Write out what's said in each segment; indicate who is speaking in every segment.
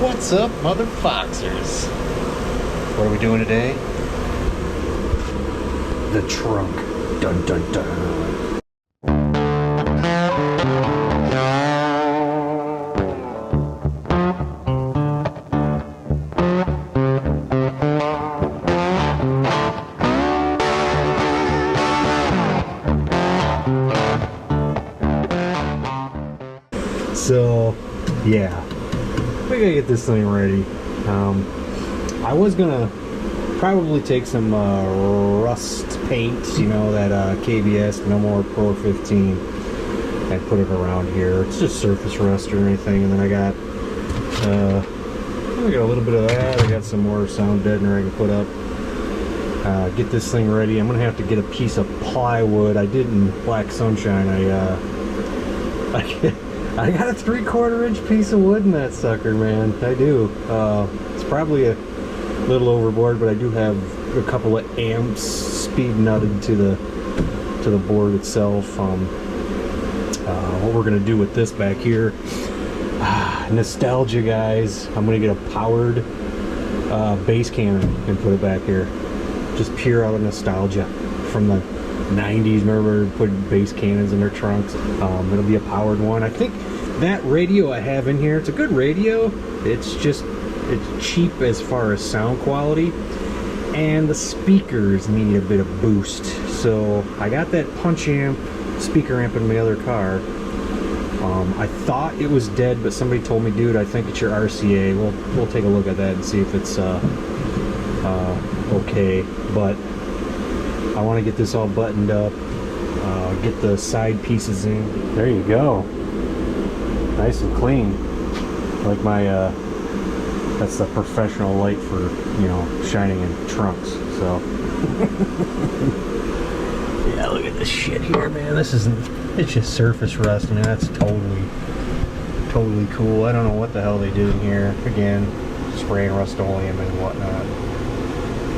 Speaker 1: What's up, mother foxers? What are we doing today? The trunk. Dun dun dun. So, yeah, we gotta get this thing ready. I was gonna probably take some rust paint, you know, that KBS No More Pro 15, and put it around here. It's just surface rust or anything. And then I got a little bit of that. I got some more sound deadener I can put up. Get this thing ready. I'm gonna have to get a piece of plywood. I did in Black Sunshine. I got a 3/4 inch piece of wood in that sucker, man. I do. It's probably a little overboard, but I do have a couple of amps speed nutted to the board itself. What we're gonna do with this back here, nostalgia, guys. I'm gonna get a powered bass cannon and put it back here. Just pure out of nostalgia from the 90s. Remember putting bass cannons in their trunks? It'll be a powered one. I think that radio I have in here, it's a good radio. It's cheap as far as sound quality, and the speakers need a bit of boost. So I got that punch amp, speaker amp in my other car. I thought it was dead, but somebody told me, dude, I think it's your RCA. We'll take a look at that and see if it's okay. But I want to get this all buttoned up, get the side pieces in. There you go. Nice and clean. Like my, that's the professional light for, you know, shining in trunks, so. Yeah, look at this shit here, man. It's just surface rust. I mean, that's totally cool. I don't know what the hell they did in here. Again, spraying Rust-Oleum and whatnot.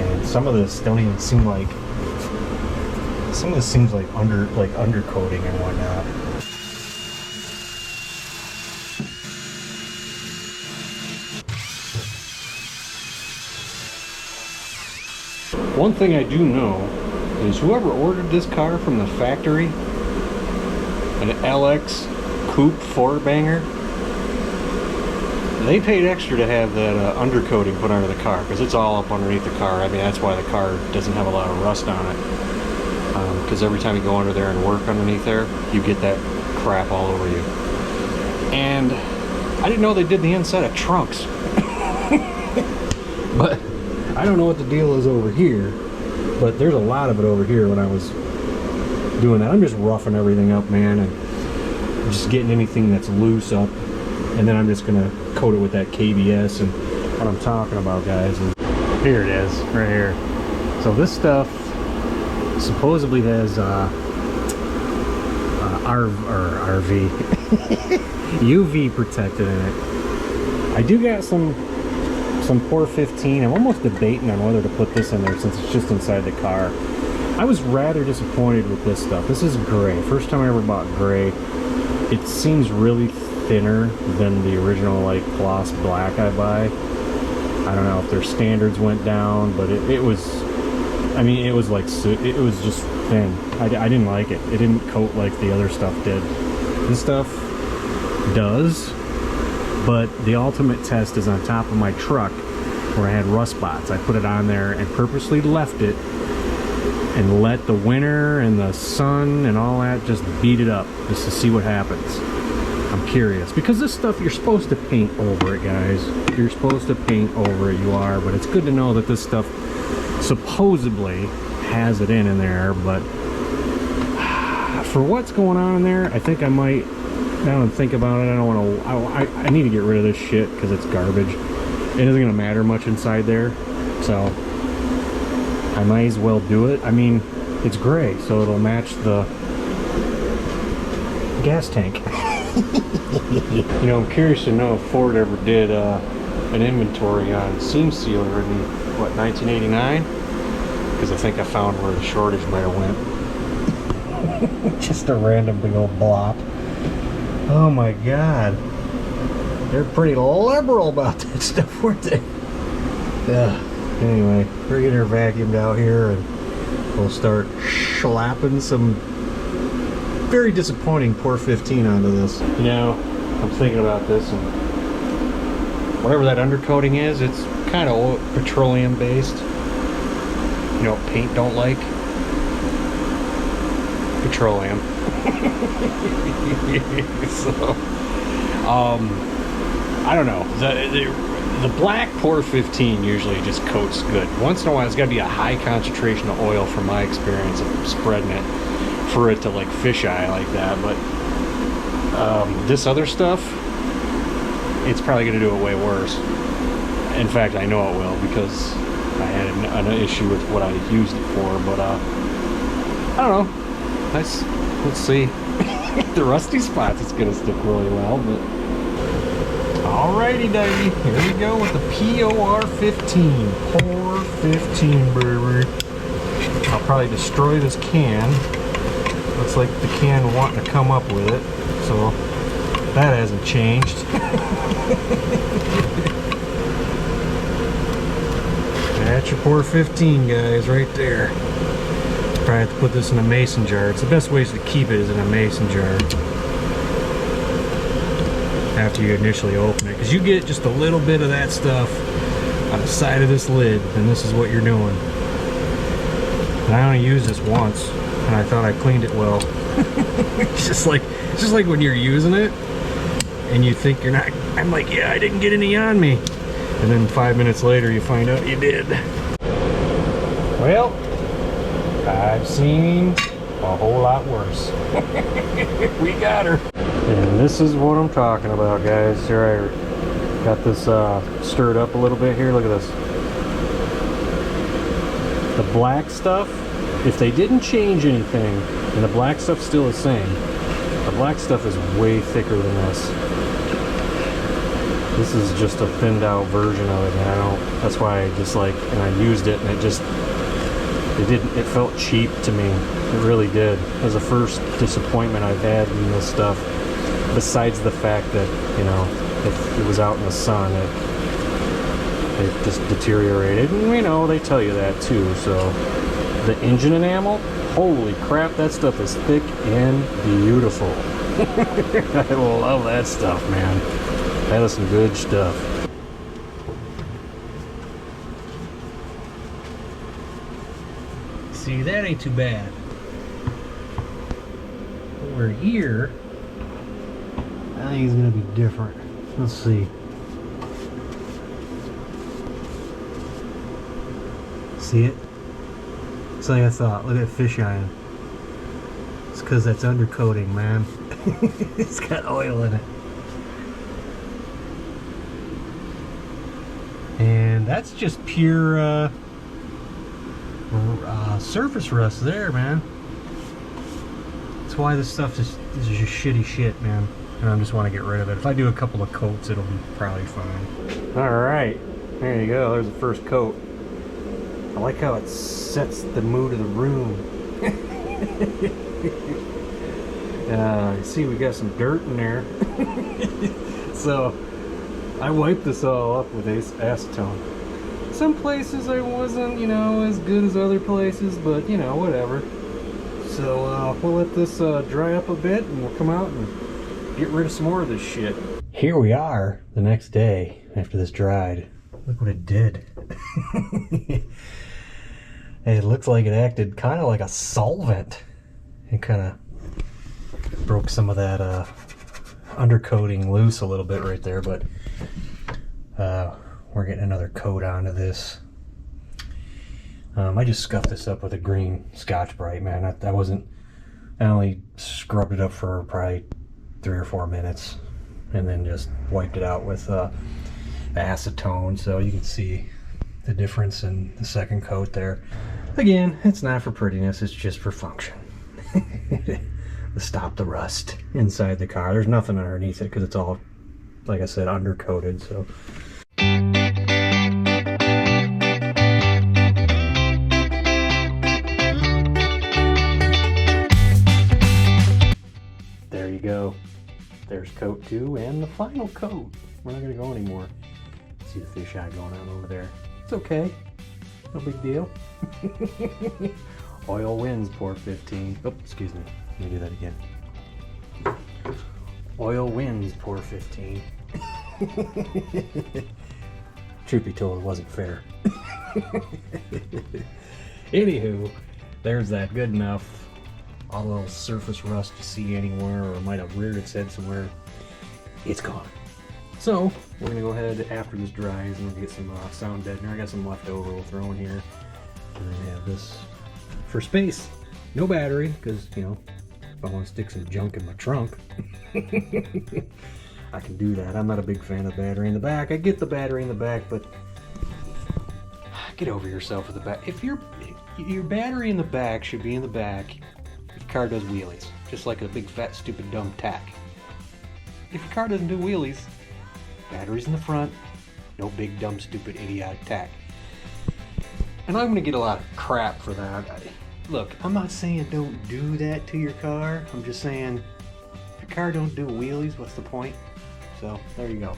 Speaker 1: And some of this don't even seem like, some of this seems like undercoating and whatnot. One thing I do know is whoever ordered this car from the factory, an LX Coupe 4-banger, they paid extra to have that undercoating put onto the car, because it's all up underneath the car. I mean, that's why the car doesn't have a lot of rust on it. Because every time you go under there and work underneath there, you get that crap all over you. And I didn't know they did the inside of trunks. But I don't know what the deal is over here, but there's a lot of it over here when I was doing that. I'm just roughing everything up, man, and just getting anything that's loose up, and then I'm just gonna coat it with that KBS. And what I'm talking about, guys, is here it is, right here. So this stuff supposedly has RV UV protected in it. I do got some Core 15. I'm almost debating on whether to put this in there since it's just inside the car. I was rather disappointed with this stuff. This is gray. First time I ever bought gray. It seems really thinner than the original like gloss black I buy. I don't know if their standards went down, but it was, I mean, it was like, it was just thin. I didn't like it. It didn't coat like the other stuff did. This stuff does, but the ultimate test is on top of my truck where I had rust spots. I put it on there and purposely left it and let the winter and the sun and all that just beat it up just to see what happens. I'm curious, because this stuff, you're supposed to paint over it, guys. You're supposed to paint over it, you are, but it's good to know that this stuff supposedly has it in there. But for what's going on in there, I think I might, now that I think about it, I don't want to, I need to get rid of this shit because it's garbage. It isn't going to matter much inside there, so I might as well do it. I mean, it's gray, so it'll match the gas tank. You know, I'm curious to know if Ford ever did an inventory on seam sealer in, what, 1989? Because I think I found where the shortage might have went. Just a random big old blop. Oh my god. They're pretty liberal about that stuff, weren't they? Yeah. Anyway, we're getting her vacuumed out here, and we'll start slapping some very disappointing Por 15 onto this. You know, I'm thinking about this, and whatever that undercoating is, it's kind of petroleum based. You know what paint don't like? Petroleum. So, I don't know. The black Por 15 usually just coats good. Once in a while, it's got to be a high concentration of oil, from my experience of spreading it, for it to like fisheye like that. But this other stuff, it's probably going to do it way worse. In fact, I know it will, because I had an issue with what I used it for. But I don't know. Let's see. The rusty spots, it's going to stick really well. But alrighty, Davey. Here we go with the POR 15. Por 15, baby. I'll probably destroy this can. Looks like the can wanting to come up with it. So that hasn't changed. That's your Por 15, guys, right there. Probably have to put this in a mason jar. It's the best way to keep it is in a mason jar after you initially open it, because you get just a little bit of that stuff on the side of this lid, and this is what you're doing. And I only used this once, and I thought I cleaned it well. It's just like when you're using it and you think you're not. I'm like, yeah, I didn't get any on me, and then 5 minutes later you find out you did. Well, I've seen a whole lot worse. We got her. And this is what I'm talking about, guys. Here I got this stirred up a little bit here. Look at this. The black stuff, if they didn't change anything and the black stuff's still the same, the black stuff is way thicker than this. This is just a thinned out version of it, and that's why I just like, and I used it, and it felt cheap to me. It really did. It was the first disappointment I've had in this stuff, besides the fact that, you know, if it was out in the sun, it just deteriorated. And you know, they tell you that too. So the engine enamel, holy crap, that stuff is thick and beautiful. I love that stuff, man. That is some good stuff. See, that ain't too bad. Over here, I think it's gonna be different. Let's see. See it? It's like I thought. Look at fish iron. It's because that's undercoating, man. It's got oil in it. And that's just pure surface rust there, man. That's why this stuff is just shitty shit, man. And I just want to get rid of it. If I do a couple of coats, it'll be probably fine. Alright, there you go. There's the first coat. I like how it sets the mood of the room. You see, we got some dirt in there. So I wiped this all up with acetone. Some places I wasn't, you know, as good as other places, but you know, whatever. So we'll let this dry up a bit, and we'll come out and get rid of some more of this shit. Here we are the next day after this dried. Look what it did. It looks like it acted kind of like a solvent. It kind of broke some of that undercoating loose a little bit right there, but we're getting another coat onto this. I just scuffed this up with a green Scotch-Brite, man. I only scrubbed it up for probably 3 or 4 minutes, and then just wiped it out with acetone, so you can see the difference in the second coat there. Again, it's not for prettiness, it's just for function. To stop the rust inside the car. There's nothing underneath it because it's all, like I said, undercoated. So there you go. There's coat 2 and the final coat. We're not gonna go anymore. See the fisheye going on over there. It's okay. No big deal. Oil wins, pour 15. Oh, excuse me. Let me do that again. Oil wins, pour 15. Truth be told, it wasn't fair. Anywho, there's that. Good enough. All the little surface rust you see anywhere, or it might have reared its head somewhere, it's gone. So we're gonna go ahead after this dries and we'll get some sound deadener. I got some left over we'll throw in here, and then have this for space. No battery, because you know, if I want to stick some junk in my trunk, I can do that. I'm not a big fan of battery in the back. I get the battery in the back, but get over yourself with the back. If your battery in the back should be in the back if the car does wheelies, just like a big fat stupid dumb tack. If your car doesn't do wheelies, batteries in the front, no big dumb stupid idiotic tack. And I'm gonna get a lot of crap for that. Look, I'm not saying don't do that to your car. I'm just saying if your car don't do wheelies, what's the point? So there you go.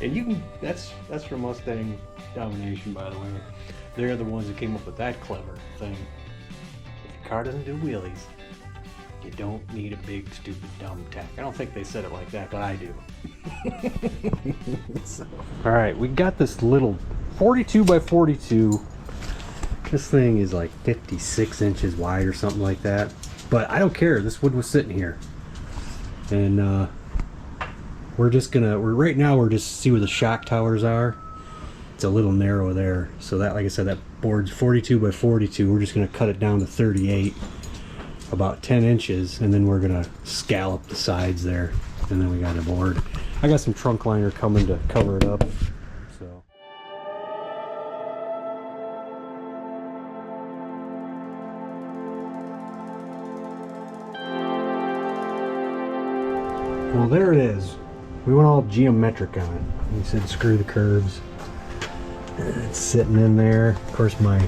Speaker 1: And you can, that's from Mustang Domination, by the way. They're the ones that came up with that clever thing. If your car doesn't do wheelies, you don't need a big stupid dumb tack. I don't think they said it like that, but I do. All right, we got this little 42 by 42. This thing is like 56 inches wide or something like that, but I don't care. This wood was sitting here, and we're just see where the shock towers are. It's a little narrow there, so that, like I said, that board's 42 by 42. We're just gonna cut it down to 38, about 10 inches, and then we're gonna scallop the sides there, and then we got a board. I got some trunk liner coming to cover it up, so. Well, there it is. We went all geometric on it. We said screw the curves. It's sitting in there. Of course, my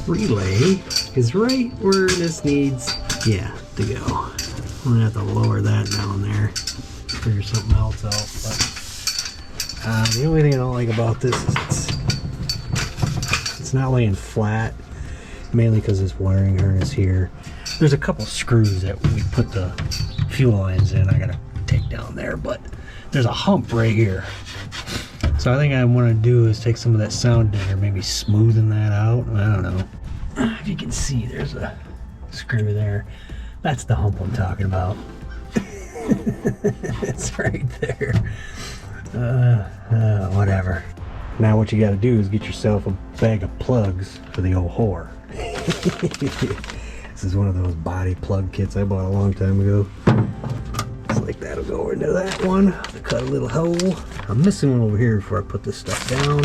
Speaker 1: relay is right where this needs, to go. I'm gonna have to lower that down there. Figure something else out. But the only thing I don't like about this is it's not laying flat, mainly because this wiring harness here. There's a couple screws that we put the fuel lines in. I gotta take down there, but there's a hump right here. So I think I want to do is take some of that sound deadener, maybe smoothing that out. I don't know. If you can see, there's a screw there. That's the hump I'm talking about. It's right there. Whatever. Now what you got to do is get yourself a bag of plugs for the old whore. This is one of those body plug kits I bought a long time ago. It's like that'll go into that one. To cut a little hole. I'm missing one over here before I put this stuff down.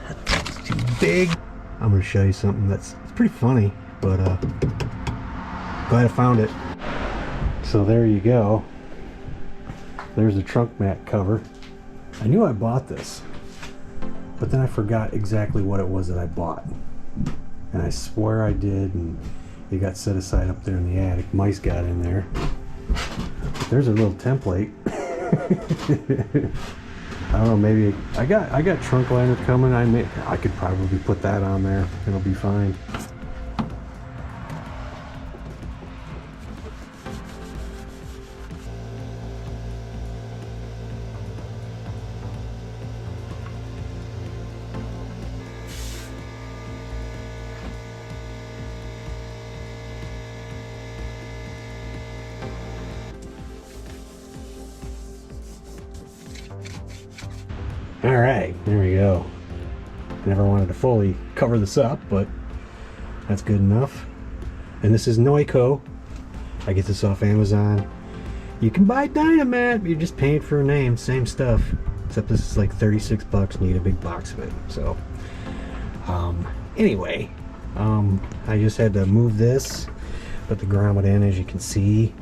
Speaker 1: That's too big. I'm gonna show you something it's pretty funny, but glad I found it. So there you go. There's the trunk mat cover. I knew I bought this, but then I forgot exactly what it was that I bought. And I swear I did, and it got set aside up there in the attic. Mice got in there. There's a little template. I don't know, maybe I got trunk liner coming. I could probably put that on there. It'll be fine. All right, there we go. Never wanted to fully cover this up, but that's good enough. And this is Noiko. I get this off Amazon. You can buy Dynamat, but you're just paying for a name, same stuff. Except this is like 36 bucks and you get a big box of it. So, anyway, I just had to move this, put the grommet in, as you can see.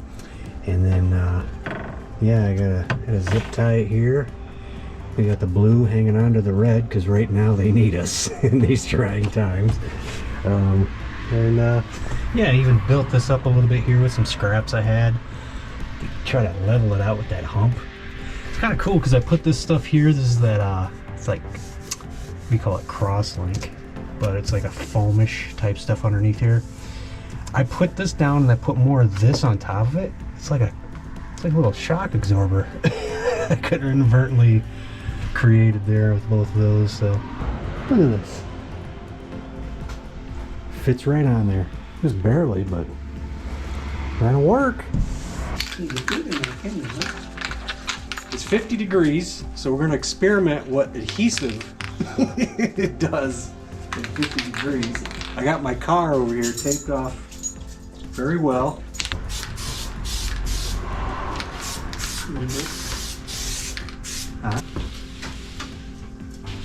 Speaker 1: And then, yeah, I got a zip tie it here. We got the blue hanging on to the red because right now they need us in these trying times. Yeah, I even built this up a little bit here with some scraps I had.
Speaker 2: try to level it out with that hump. It's kind of cool because I put this stuff here. This is that, it's like, we call it crosslink, but it's like a foamish type stuff underneath here. I put this down and I put more of this on top of it. It's like a little shock absorber. I could have inadvertently created there with both of those. So look at this. Fits right on there. Just barely, but trying to work. It's 50 degrees, so we're going to experiment what adhesive it does at 50 degrees. I got my car over here taped off very well.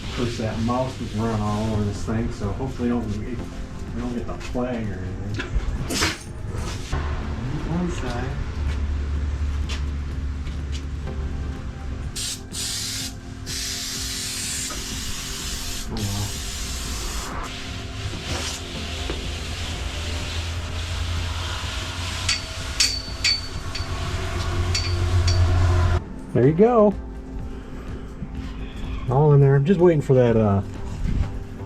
Speaker 2: Of course, that mouse was running all over this thing, so hopefully we don't get the plague or anything. One side. Oh well. There you go. All in there. I'm just waiting for that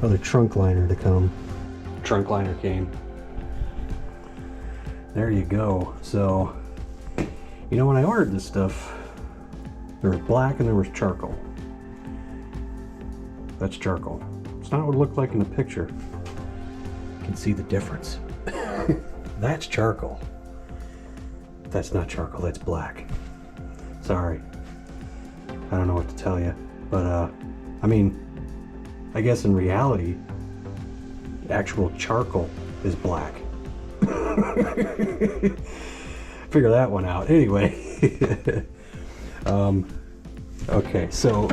Speaker 2: other trunk liner to come. Trunk liner came. There you go. So, you know, when I ordered this stuff, there was black and there was charcoal. That's charcoal. It's not what it looked like in the picture. You can see the difference. That's charcoal. That's not charcoal, that's black. Sorry. I don't know what to tell you. But, I mean, I guess in reality, actual charcoal is black. Figure that one out. Anyway. Okay, so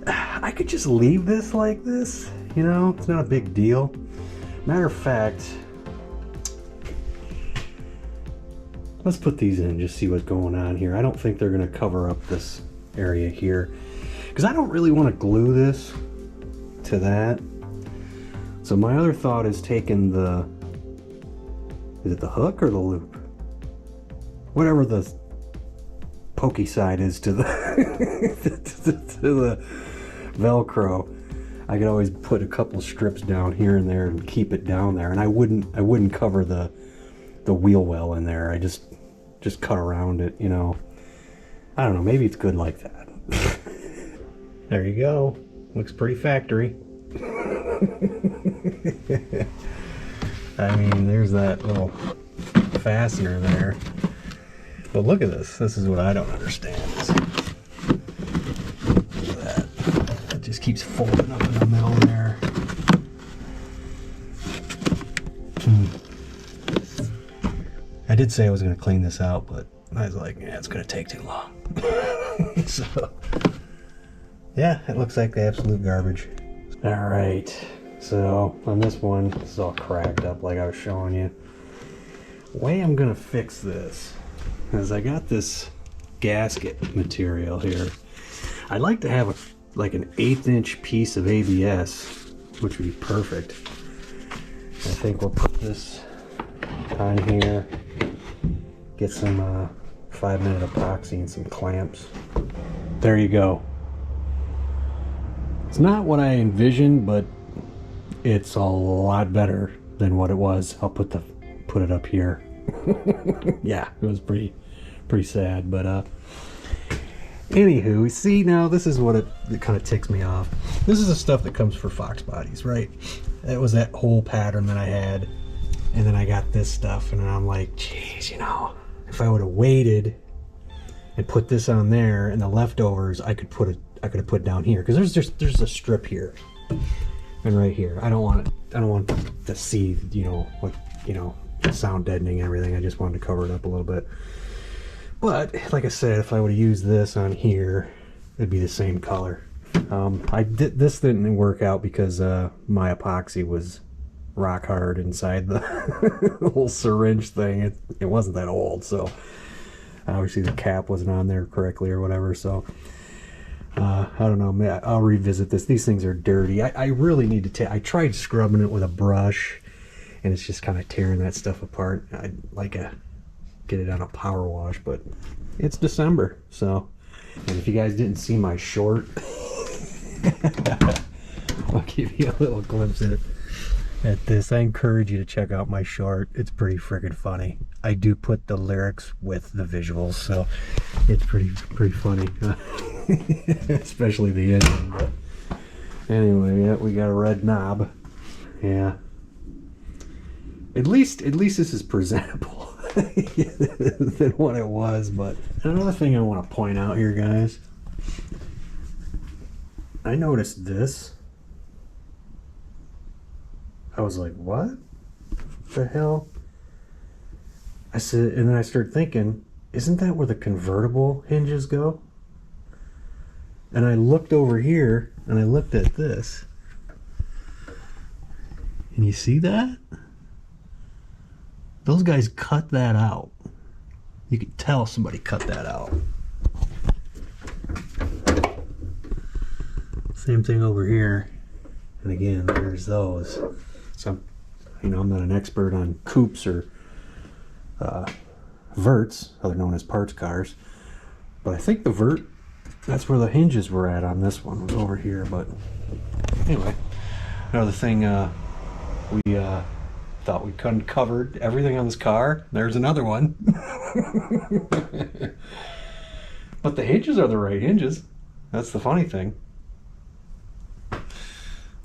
Speaker 2: I could just leave this like this, you know? It's not a big deal. Matter of fact, let's put these in and just see what's going on here. I don't think they're going to cover up this area here, because I don't really want to glue this to that. So my other thought is taking the, is it the hook or the loop? Whatever the pokey side is to the to the Velcro. I could always put a couple strips down here and there and keep it down there, and I wouldn't cover the wheel well in there. I just cut around it, you know. I don't know, maybe it's good like that. There you go. Looks pretty factory. I mean, there's that little fastener there. But look at this. This is what I don't understand. Look at that. It just keeps folding up in the middle there. I did say I was going to clean this out, but I was like, yeah, it's going to take too long. So, yeah, it looks like the absolute garbage. All right, so on this one, this is all cracked up like I was showing you. The way I'm going to fix this is I got this gasket material here. I'd like to have like an 1/8 inch piece of ABS, which would be perfect. I think we'll put this on here, get some 5-minute epoxy and some clamps. There you go. It's not what I envisioned, but it's a lot better than what it was. I'll put it up here. Yeah, it was pretty sad, but anywho, see, now this is what it kind of ticks me off. This is the stuff that comes for Fox bodies, right? That was that whole pattern that I had, and then I got this stuff, and I'm like, geez, you know, if I would have waited and put this on there, and the leftovers I could have put down here, because there's a strip here and right here. I don't want to see, you know, what, you know, sound deadening and everything. I just wanted to cover it up a little bit. But like I said, if I would have used this on here, it'd be the same color. This didn't work out because my epoxy was rock hard inside the little syringe thing. It wasn't that old, so obviously the cap wasn't on there correctly or whatever. So I don't know. I'll revisit this. These things are dirty. I really need to I tried scrubbing it with a brush, and it's just kind of tearing that stuff apart. I'd like a get it on a power wash, but it's December, so. And if you guys didn't see my short, I'll give you a little glimpse at this. I encourage you to check out my short. It's pretty freaking funny. I do put the lyrics with the visuals, so it's pretty funny. Especially the ending. But anyway, yeah, we got a red knob. Yeah. At least this is presentable than what it was. But another thing I want to point out here, guys, I noticed this. I was like, what the hell? I said, and then I started thinking, isn't that where the convertible hinges go? And I looked over here and I looked at this. And you see that? Those guys cut that out. You could tell somebody cut that out. Same thing over here. And again, there's those. So, you know, I'm not an expert on coupes or verts, other known as parts cars. But I think the vert, that's where the hinges were at on this one, was over here. But anyway, another thing we thought we covered everything on this car. There's another one. But the hinges are the right hinges. That's the funny thing.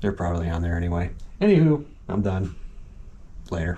Speaker 2: They're probably on there anyway. Anywho, I'm done. Later.